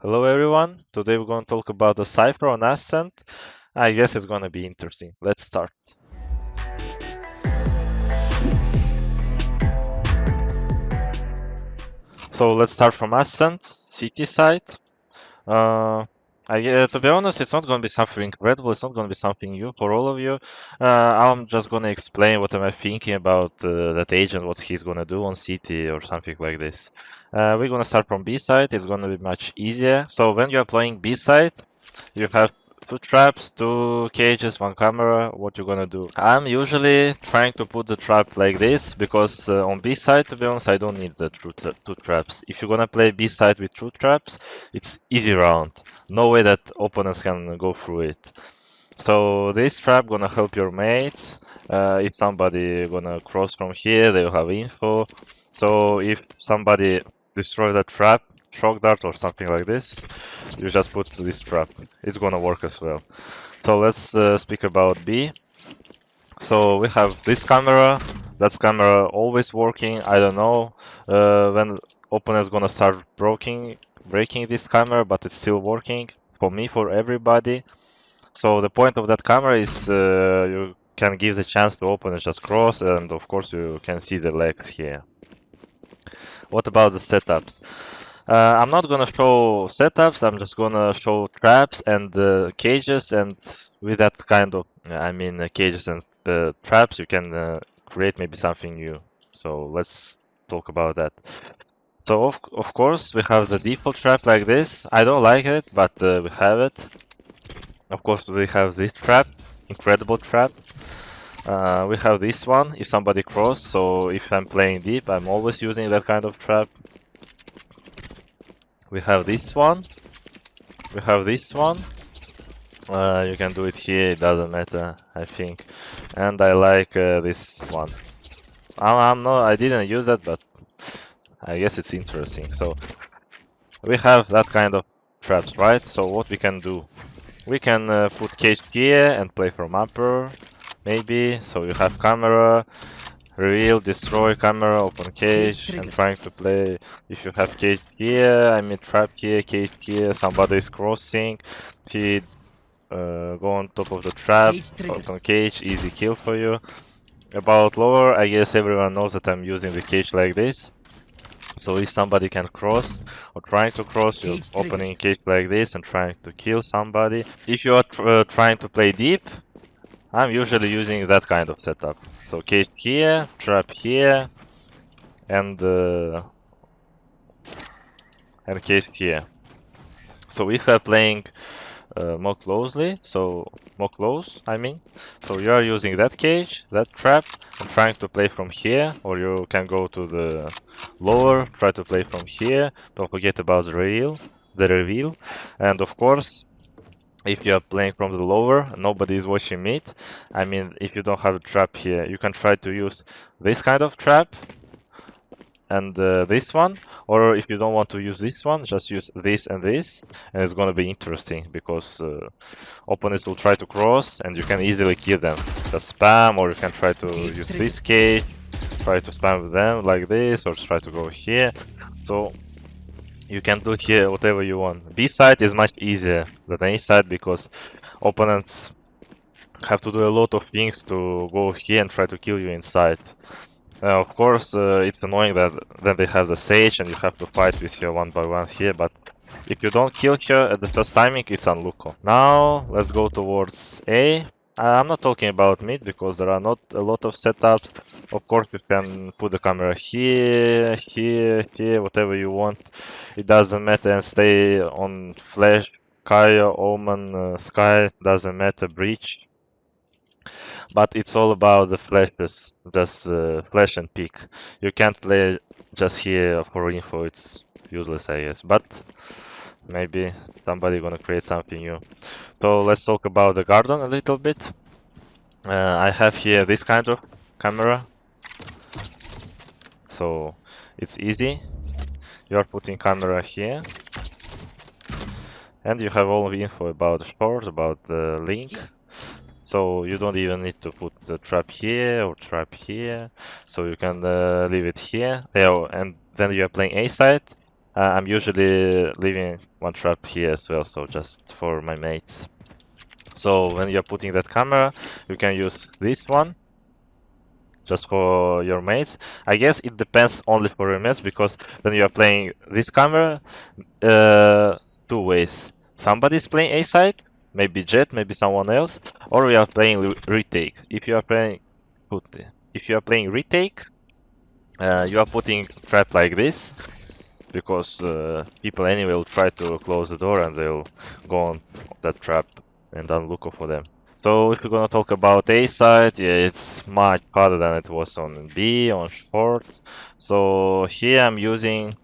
Hello everyone, today we're going to talk about the Cypher on Ascent. I guess it's going to be interesting. Let's start. So let's start from Ascent, city side. Uh, to be honest, it's not going to be something incredible, it's not going to be something new for all of you. I'm just going to explain what am I thinking about that agent, what he's going to do on city or something like this. We're going to start from B side, it's going to be much easier. So when you're playing B side, you have two traps, two cages, one camera. What you gonna do? I'm usually trying to put the trap like this because on B side, to be honest, I don't need the two traps. If you're gonna play B side with two traps, it's easy round. No way that opponents can go through it. So this trap gonna help your mates. If somebody gonna cross from here, they'll have info. So if somebody destroys that trap, shock dart or something like this, you just put this trap. It's gonna work as well. So let's speak about B. So we have this camera. That's camera always working. I don't know when opponent's gonna start breaking this camera, but it's still working for me, for everybody. So the point of that camera is you can give the chance to opponent just cross, and of course you can see the legs here. What about the setups? I'm not gonna show setups, I'm just gonna show traps and cages, and with that kind of, cages and traps, you can create maybe something new. So let's talk about that. So of course we have the default trap like this. I don't like it, but we have it. Of course we have this trap, incredible trap. We have this one, if somebody cross, so if I'm playing deep, I'm always using that kind of trap. We have this one. We have this one. You can do it here, it doesn't matter, I think. And I like this one. I didn't use that, but I guess it's interesting. So we have that kind of traps, right? So what we can do? We can put cage here and play from upper, maybe. So you have camera, reveal, destroy camera, open cage, and trying to play. If you have cage here, trap here, cage here, somebody is crossing, he go on top of the trap, open cage, easy kill for you. About lower, I guess everyone knows that I'm using the cage like this. So if somebody can cross or trying to cross, you're opening a cage like this and trying to kill somebody. If you are trying to play deep, I'm usually using that kind of setup. So cage here, trap here, and cage here. So if we're playing more closely, so more close, so you are using that cage, that trap, and trying to play from here, or you can go to the lower, try to play from here. Don't forget about the reveal, and of course, if you are playing from the lower, nobody is watching mid. If you don't have a trap here, you can try to use this kind of trap and this one, or if you don't want to use this one, just use this, and it's gonna be interesting because opponents will try to cross and you can easily kill them. Just spam, or you can try to use this cage, try to spam them like this, or try to go here. So you can do here whatever you want. B side is much easier than A side because opponents have to do a lot of things to go here and try to kill you inside. Of course, it's annoying that then they have the Sage and you have to fight with her one by one here, but if you don't kill her at the first timing, it's unlucky. Now, let's go towards A. I'm not talking about mid because there are not a lot of setups. Of course, you can put the camera here, here, here, whatever you want. It doesn't matter, and stay on Flash, Kaya, Omen, Sky, doesn't matter, Breach. But it's all about the flashes, just flash and peek. You can't play just here for info, it's useless, I guess. But maybe somebody gonna create something new. So let's talk about the garden a little bit. I have here this kind of camera. So it's easy. You are putting camera here. And you have all the info about the short, about the link. So you don't even need to put the trap here or trap here. So you can leave it here. Yeah, and then you are playing A side. I'm usually leaving one trap here as well, so just for my mates. So when you're putting that camera, you can use this one just for your mates. I guess it depends only for your mates, because when you are playing this camera, two ways. Somebody's playing A side, maybe Jet, maybe someone else, or we are playing retake. If you are playing retake, you are putting trap like this, because people anyway will try to close the door and they'll go on that trap and unlock for them. So if we're gonna talk about A side, yeah, it's much harder than it was on B, on short. So here I'm using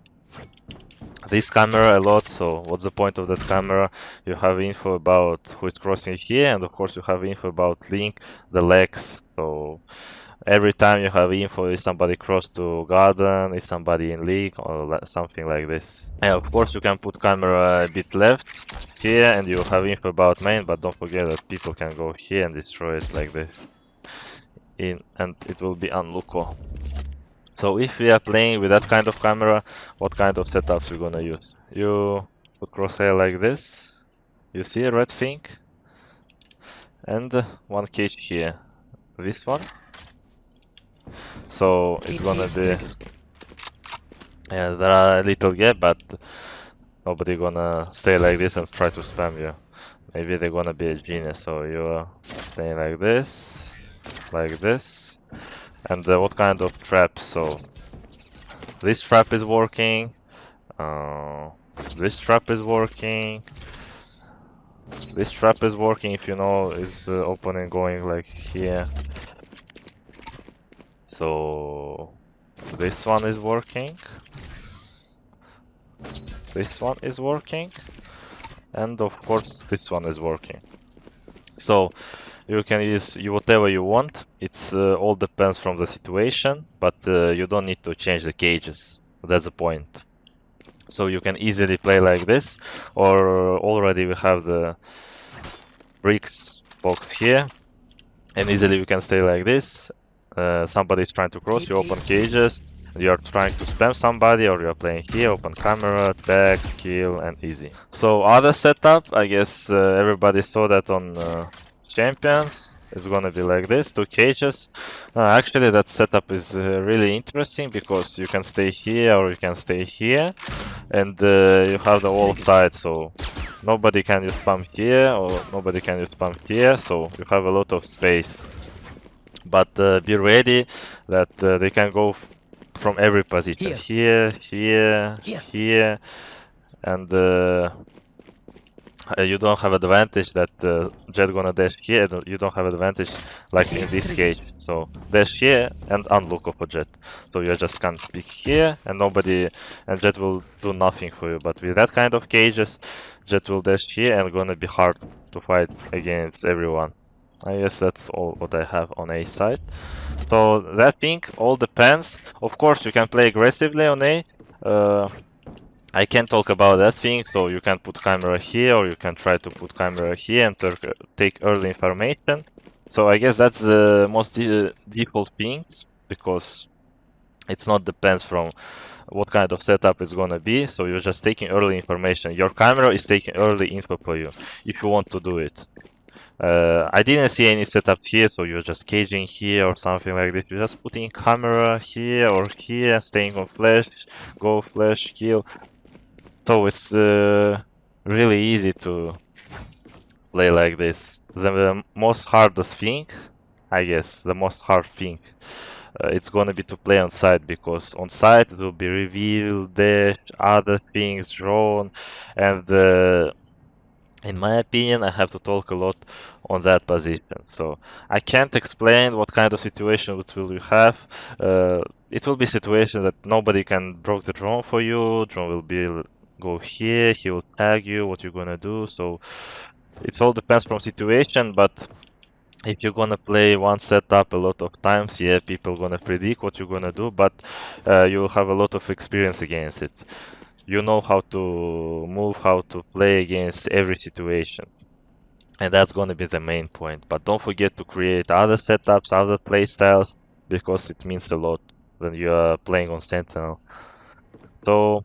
this camera a lot. So what's the point of that camera? You have info about who is crossing here, and of course you have info about link, the legs. So every time you have info, is somebody cross to garden, is somebody in league, or something like this. And of course you can put camera a bit left here, and you have info about main, but don't forget that people can go here and destroy it like this. And it will be unlockable. So if we are playing with that kind of camera, what kind of setups we're gonna use? You put crosshair like this, you see a red thing, and one cage here, this one. So it's gonna be, yeah, there are a little gap, but nobody gonna stay like this and try to spam you. Maybe they're gonna be a genius, so you're staying like this, and what kind of trap? So this trap is working, this trap is working, this trap is working, if you know, is opening going like here. So this one is working, this one is working, and of course this one is working. So you can use whatever you want. It's all depends from the situation, but you don't need to change the cages. That's the point. So you can easily play like this, or already we have the bricks box here, and easily you can stay like this. Somebody is trying to cross, you open cages, you are trying to spam somebody, or you are playing here, open camera, tag, kill, and easy. So other setup, I guess everybody saw that on champions. It's gonna be like this, two cages. Actually, that setup is really interesting, because you can stay here or you can stay here, and you have the whole side, so nobody can use spam here or nobody can use spam here, so you have a lot of space. But be ready that they can go from every position, here, here, and you don't have advantage that Jet gonna dash here. You don't have advantage like in this cage. So dash here and unlock for Jet. So you just can't pick here, and Jet will do nothing for you. But with that kind of cages, Jet will dash here and gonna be hard to fight against everyone. I guess that's all what I have on A side. So that thing all depends. Of course, you can play aggressively on A. I can't talk about that thing, so you can put camera here, or you can try to put camera here and take early information. So I guess that's the most default things, because it's not depends from what kind of setup is gonna be. So you're just taking early information. Your camera is taking early info for you, if you want to do it. I didn't see any setups here, so you're just caging here or something like this. You're just putting camera here or here, staying on flash, go flash, kill. So it's really easy to play like this. The most hardest thing, I guess, the most hard thing, it's gonna be to play on site, because on site it will be reveal, dash, other things, drone, and in my opinion, I have to talk a lot on that position. So I can't explain what kind of situation it will you have. It will be situation that nobody can broke the drone for you. Drone will be go here, he will tag you, what you're gonna do. So it all depends from situation, but if you're gonna play one setup a lot of times, yeah, people gonna predict what you're gonna do, but you will have a lot of experience against it. You know how to move, how to play against every situation. And that's gonna be the main point. But don't forget to create other setups, other playstyles, because it means a lot when you are playing on Sentinel. So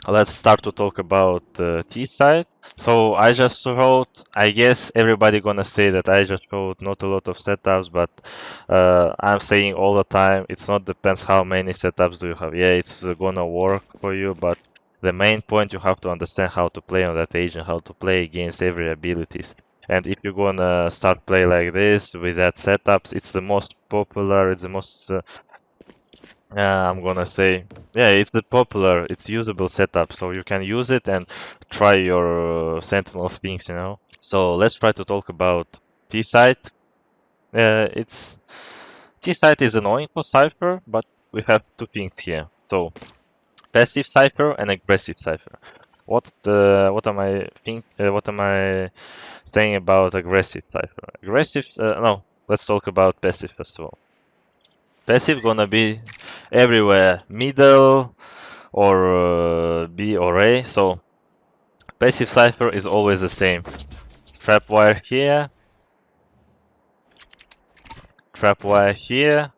let's start to talk about T side. So I just showed, I guess everybody gonna say that I just showed not a lot of setups, but I'm saying all the time, it's not depends how many setups do you have. Yeah, it's gonna work for you, but the main point you have to understand how to play on that agent, how to play against every abilities. And if you're gonna start play like this with that setups, it's the most popular, it's the most I'm gonna say, yeah, it's the popular, it's usable setup, so you can use it and try your Sentinel Sphinx, you know. So let's try to talk about T-site. It's T-site is annoying for Cypher, but we have two things here. So passive Cypher and aggressive Cypher. What am I saying about aggressive Cypher? Aggressive, no, let's talk about passive first of all. Passive gonna be everywhere, middle or B or A. So passive Cypher is always the same. Trap wire here, trap wire here,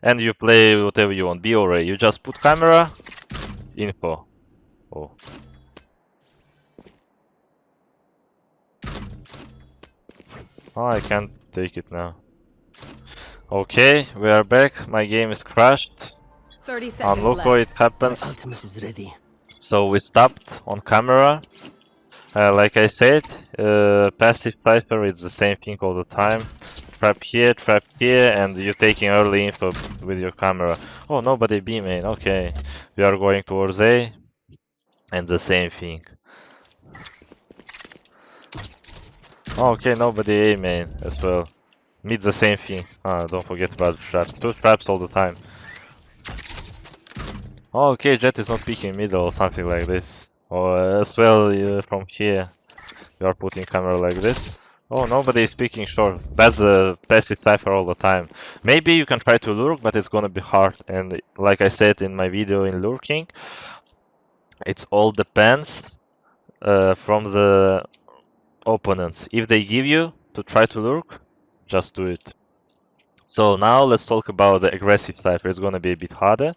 and you play whatever you want, B or A. You just put camera, info. Oh. Oh, I can't take it now. Okay, we are back. My game is crashed. 30 seconds On local left. it happens. Ultimate is ready. So we stopped on camera. Like I said, passive Cypher is the same thing all the time. Trap here, and you're taking early info with your camera. Oh, nobody B main. Okay, we are going towards A, and the same thing. Oh, okay, nobody A main as well. Mid the same thing. Ah, don't forget about the traps. Two traps all the time. Oh, okay, Jet is not peeking middle or something like this. Or as well from here, you are putting camera like this. Oh, nobody is picking short. That's a passive Cypher all the time. Maybe you can try to lurk, but it's gonna be hard. And like I said in my video in lurking, it all depends from the opponents. If they give you to try to lurk, just do it. So now let's talk about the aggressive Cypher. It's gonna be a bit harder.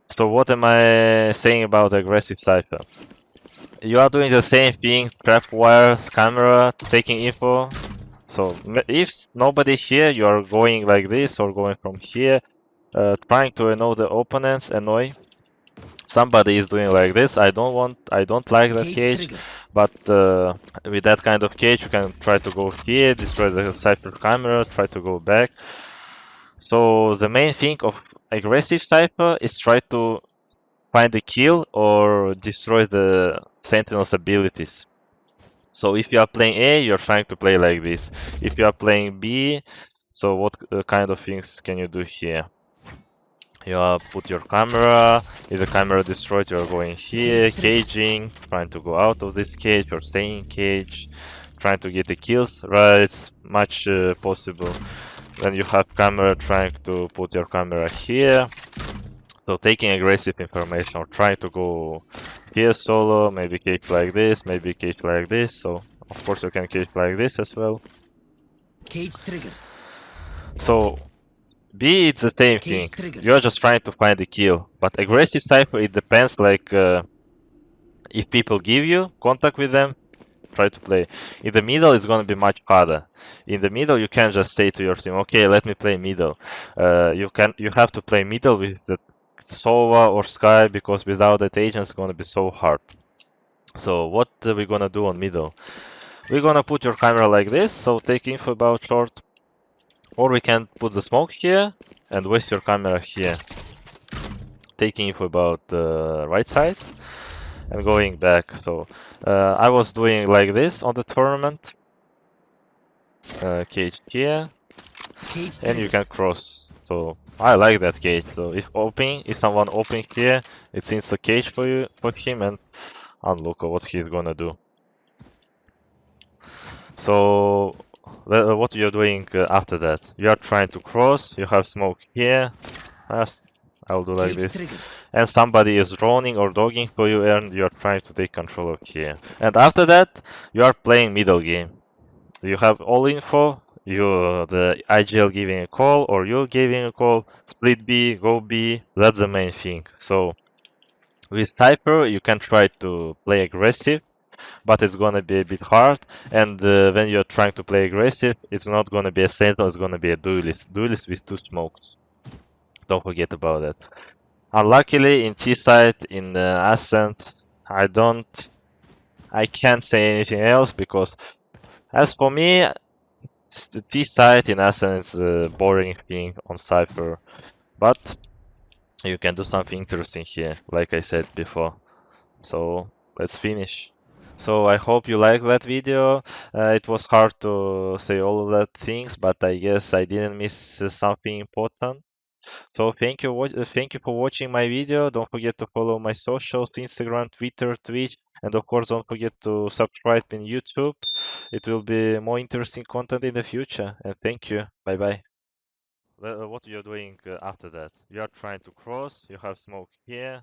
So what am I saying about the aggressive Cypher? You are doing the same thing, trap wires, camera, taking info. So if nobody here, you are going like this or going from here, trying to annoy the opponents, annoy. Somebody is doing like this. I don't like that cage, but with that kind of cage, you can try to go here, destroy the Cypher camera, try to go back. So the main thing of aggressive Cypher is try to find the kill or destroy the Sentinel's abilities. So if you are playing A, you're trying to play like this. If you are playing B, so what kind of things can you do here? You put your camera. If the camera destroyed, you're going here, caging, trying to go out of this cage or staying in cage, trying to get the kills. Right, it's much possible. Then you have camera, trying to put your camera here. So taking aggressive information or trying to go here solo, maybe cage like this, maybe cage like this. So of course you can cage like this as well. Cage trigger. So B it's the same thing. You're just trying to find the kill. But aggressive Cypher it depends like if people give you contact with them, try to play. In the middle it's gonna be much harder. In the middle you can't just say to your team, okay, let me play middle. You have to play middle with the Sova or Sky because without that agent it's gonna be so hard. So what are we gonna do on middle? We're gonna put your camera like this, so take info about short. Or we can put the smoke here and waste your camera here. Taking info about the right side and going back. So I was doing like this on the tournament. Cage here. And you can cross. So I like that cage. So if someone open here, it seems a cage for him, and unlock what he's gonna do. So what you're doing after that? You are trying to cross. You have smoke here. I'll do like this. And somebody is droning or dogging for you, and you are trying to take control of here. And after that, you are playing middle game. You have all info. The IGL giving a call or you giving a call, split B, go B, that's the main thing. So With Cypher, you can try to play aggressive, but it's gonna be a bit hard. And when you're trying to play aggressive, it's not gonna be a sentinel, it's gonna be a duelist. Duelist with two smokes. Don't forget about that. Unluckily, in T side, in Ascent, I can't say anything else because, as for me, the T side in Ascent is a boring thing on Cypher. But you can do something interesting here, like I said before. So let's finish. So I hope you liked that video. It was hard to say all of that things, but I guess I didn't miss something important. So thank you for watching my video. Don't forget to follow my socials, Instagram, Twitter, Twitch, and of course don't forget to subscribe in YouTube. It will be more interesting content in the future. And thank you. Bye bye. Well, what you're doing after that? You are trying to cross. You have smoke here.